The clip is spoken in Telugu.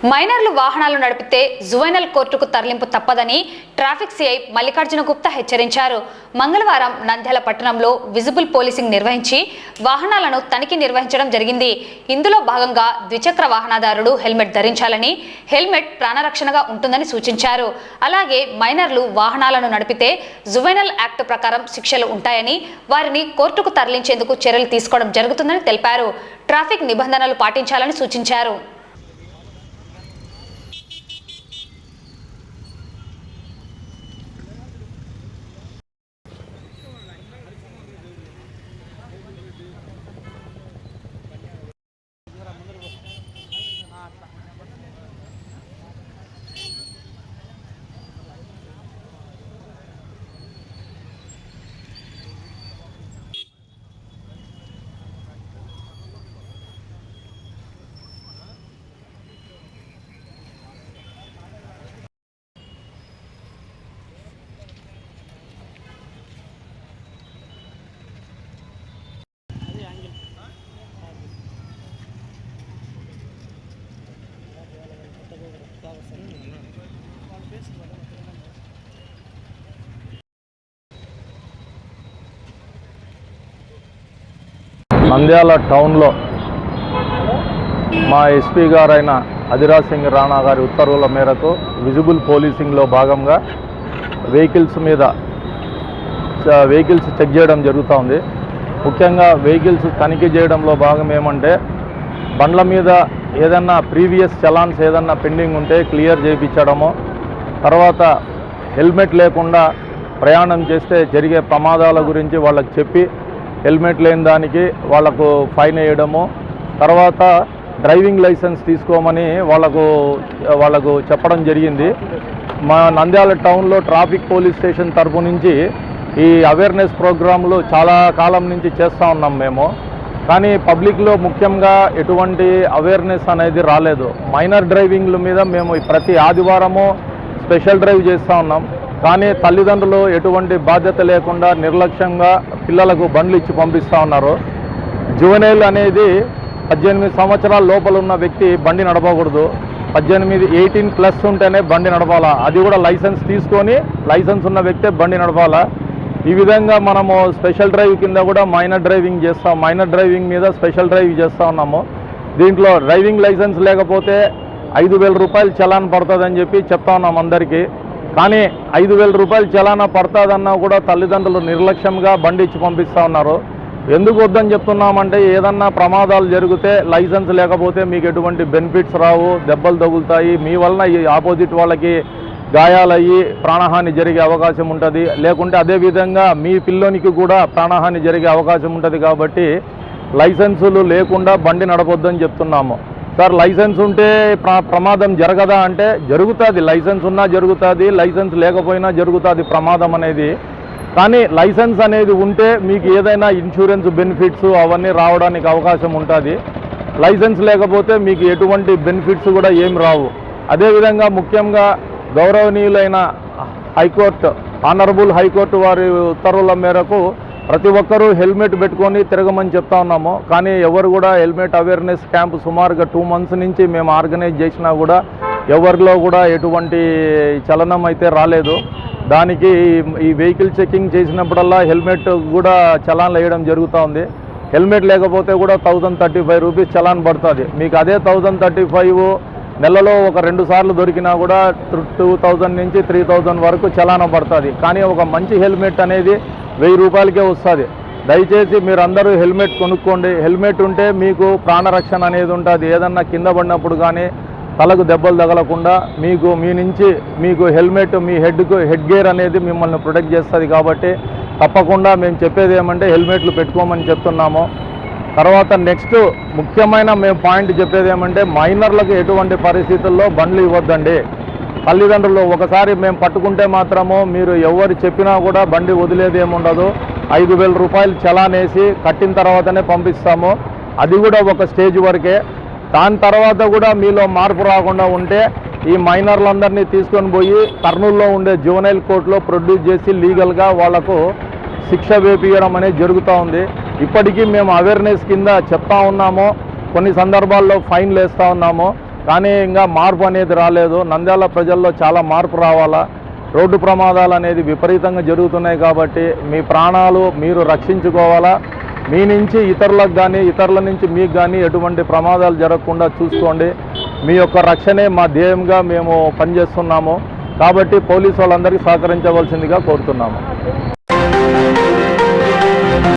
మైనర్లు వాహనాలు నడిపితే జువెనల్ కోర్టుకు తరలింపు తప్పదని ట్రాఫిక్ సిఐ మల్లికార్జున గుప్తా హెచ్చరించారు. మంగళవారం నంద్యాల పట్టణంలో విజిబుల్ పోలీసింగ్ నిర్వహించి వాహనాలను తనిఖీ నిర్వహించడం జరిగింది. ఇందులో భాగంగా ద్విచక్ర వాహనదారుడు హెల్మెట్ ధరించాలని, హెల్మెట్ ప్రాణరక్షణగా ఉంటుందని సూచించారు. అలాగే మైనర్లు వాహనాలను నడిపితే జువెనల్ యాక్ట్ ప్రకారం శిక్షలు ఉంటాయని, వారిని కోర్టుకు తరలించేందుకు చర్యలు తీసుకోవడం జరుగుతుందని తెలిపారు. ట్రాఫిక్ నిబంధనలు పాటించాలని సూచించారు. నంద్యాల టౌన్లో మా ఎస్పీ గారైన అధిరాజ్ సింగ్ రాణా గారి ఉత్తర్వుల మేరకు విజిబుల్ పోలీసింగ్లో భాగంగా వెహికల్స్ చెక్ చేయడం జరుగుతూ. ముఖ్యంగా వెహికల్స్ తనిఖీ చేయడంలో భాగం ఏమంటే, బండ్ల మీద ఏదన్నా ప్రీవియస్ చలాన్స్ ఏదన్నా పెండింగ్ ఉంటే క్లియర్ చేయించడము, తర్వాత హెల్మెట్ లేకుండా ప్రయాణం చేస్తే జరిగే ప్రమాదాల గురించి వాళ్ళకి చెప్పి హెల్మెట్ లేని దానికి వాళ్లకు ఫైన్ వేయడము, తర్వాత డ్రైవింగ్ లైసెన్స్ తీసుకోమని వాళ్ళకు చెప్పడం జరిగింది. మా నంద్యాల టౌన్లో ట్రాఫిక్ పోలీస్ స్టేషన్ తరపు నుంచి ఈ అవేర్నెస్ ప్రోగ్రాంలు చాలా కాలం నుంచి చేస్తూ ఉన్నాం మేము. కానీ పబ్లిక్లో ముఖ్యంగా ఎటువంటి అవేర్నెస్ అనేది రాలేదు. మైనర్ డ్రైవింగ్ల మీద మేము ప్రతి ఆదివారము స్పెషల్ డ్రైవ్ చేస్తూ ఉన్నాం. కానీ తల్లిదండ్రులు ఎటువంటి బాధ్యత లేకుండా నిర్లక్ష్యంగా పిల్లలకు బండ్లు ఇచ్చి పంపిస్తూ ఉన్నారు. జువెనైల్ అనేది 18 సంవత్సరాల లోపల ఉన్న వ్యక్తి బండి నడపకూడదు. 18+ ఉంటేనే బండి నడపాలా, అది కూడా లైసెన్స్ తీసుకొని లైసెన్స్ ఉన్న వ్యక్తే బండి నడపాలా. ఈ విధంగా మనము స్పెషల్ డ్రైవ్ కింద కూడా మైనర్ డ్రైవింగ్ మీద స్పెషల్ డ్రైవ్ చేస్తూ ఉన్నాము. దీంట్లో డ్రైవింగ్ లైసెన్స్ లేకపోతే 5,000 రూపాయలు చలాన్ పడుతుందని చెప్పి చెప్తా ఉన్నాం అందరికీ. కానీ 5,000 రూపాయలు చలానా పడుతుందన్నా కూడా తల్లిదండ్రులు నిర్లక్ష్యంగా బండి ఇచ్చి పంపిస్తూ ఉన్నారు. ఎందుకు వద్దని చెప్తున్నామంటే, ఏదన్నా ప్రమాదాలు జరిగితే లైసెన్స్ లేకపోతే మీకు ఎటువంటి బెనిఫిట్స్ రావు, దెబ్బలు తగులుతాయి, మీ వలన ఈ ఆపోజిట్ వాళ్ళకి గాయాలయ్యి ప్రాణహాని జరిగే అవకాశం ఉంటుంది. లేకుంటే అదేవిధంగా మీ పిల్లోనికి కూడా ప్రాణహాని జరిగే అవకాశం ఉంటుంది. కాబట్టి లైసెన్సులు లేకుండా బండి నడపొద్దని చెప్తున్నాము. సార్, లైసెన్స్ ఉంటే ప్రమాదం జరగదా అంటే జరుగుతుంది. లైసెన్స్ ఉన్నా జరుగుతుంది, లైసెన్స్ లేకపోయినా జరుగుతుంది ప్రమాదం అనేది. కానీ లైసెన్స్ అనేది ఉంటే మీకు ఏదైనా ఇన్సూరెన్స్ బెనిఫిట్స్ అవన్నీ రావడానికి అవకాశం ఉంటుంది. లైసెన్స్ లేకపోతే మీకు ఎటువంటి బెనిఫిట్స్ కూడా ఏం రావు. అదేవిధంగా ముఖ్యంగా గౌరవనీయులైన హైకోర్టు, ఆనరబుల్ హైకోర్టు వారి ఉత్తర్వుల మేరకు ప్రతి ఒక్కరూ హెల్మెట్ పెట్టుకొని తిరగమని చెప్తా ఉన్నాము. కానీ ఎవరు కూడా హెల్మెట్ అవేర్నెస్ క్యాంప్ సుమారుగా 2 months నుంచి మేము ఆర్గనైజ్ చేసినా కూడా ఎవరిలో కూడా ఎటువంటి చలనం అయితే రాలేదు. దానికి ఈ వెహికల్ చెకింగ్ చేసినప్పుడల్లా హెల్మెట్ కూడా చలాన్లు వేయడం జరుగుతూ ఉంది. హెల్మెట్ లేకపోతే కూడా 1035 రూపీస్ చలాన్ పడుతుంది. మీకు అదే 1035 నెలలో ఒక 2 సార్లు దొరికినా కూడా 2000 నుంచి 3000 వరకు చలానా పడుతుంది. కానీ ఒక మంచి హెల్మెట్ అనేది 1000 రూపాయలకే వస్తుంది. దయచేసి మీరందరూ హెల్మెట్ కొనుక్కోండి. హెల్మెట్ ఉంటే మీకు ప్రాణరక్షణ అనేది ఉంటుంది. ఏదన్నా కింద పడినప్పుడు కానీ తలకు దెబ్బలు తగలకుండా మీకు హెల్మెట్ మీ హెడ్ గేర్ అనేది మిమ్మల్ని ప్రొటెక్ట్ చేస్తుంది. కాబట్టి తప్పకుండా మేము చెప్పేది ఏమంటే హెల్మెట్లు పెట్టుకోమని చెప్తున్నాము. తర్వాత నెక్స్ట్ ముఖ్యమైన మేము పాయింట్ చెప్పేది ఏమంటే, మైనర్లకు ఎటువంటి పరిస్థితుల్లో బండ్లు ఇవ్వద్దండి. తల్లిదండ్రులు ఒకసారి మేము పట్టుకుంటే మాత్రము మీరు ఎవరు చెప్పినా కూడా బండి వదిలేది ఏముండదు. 5,000 రూపాయలు చలానేసి కట్టిన తర్వాతనే పంపిస్తాము. అది కూడా ఒక స్టేజ్ వరకే. దాని తర్వాత కూడా మీలో మార్పు రాకుండా ఉంటే ఈ మైనర్లందరినీ తీసుకొని పోయి కర్నూలులో ఉండే జువెనైల్ కోర్టులో ప్రొడ్యూస్ చేసి లీగల్గా వాళ్లకు శిక్ష వేపియడం అనేది జరుగుతూ ఉంది. ఇప్పటికీ మేము అవేర్నెస్ కింద చెప్తా ఉన్నాము, కొన్ని సందర్భాల్లో ఫైన్లు వేస్తూ ఉన్నాము. కానీ ఇంకా మార్పు అనేది రాలేదు. నంద్యాల ప్రజల్లో చాలా మార్పు రావాలా. రోడ్డు ప్రమాదాలు అనేది విపరీతంగా జరుగుతున్నాయి కాబట్టి మీ ప్రాణాలు మీరు రక్షించుకోవాలా. మీ నుంచి ఇతరులకు కానీ ఇతరుల నుంచి మీకు కానీ ఎటువంటి ప్రమాదాలు జరగకుండా చూసుకోండి. మీ యొక్క రక్షణే మా ధ్యేయంగా మేము పనిచేస్తున్నాము. కాబట్టి పోలీసు వాళ్ళందరికీ సహకరించవలసిందిగా కోరుతున్నాము.